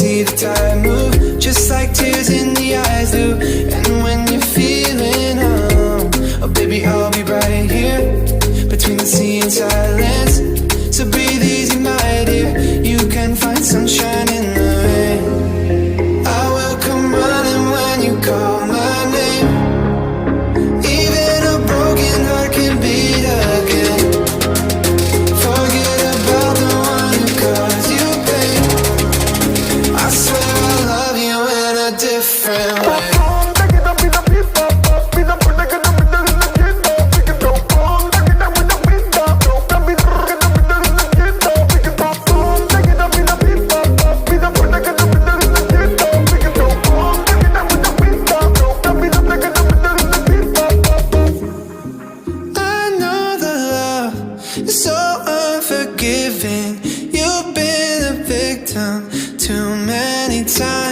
see the tide move, just like tears in the eyes do. And when you're feeling oh baby, I'll be right here between the sea and silence. So breathe easy, my dear, you can find sunshine in the rain. I will come running when you call my name. Even a broken heart can beat again. Forget about the one who caused you pain. I swear I love you in a different way. So unforgiving, you've been a victim too many times.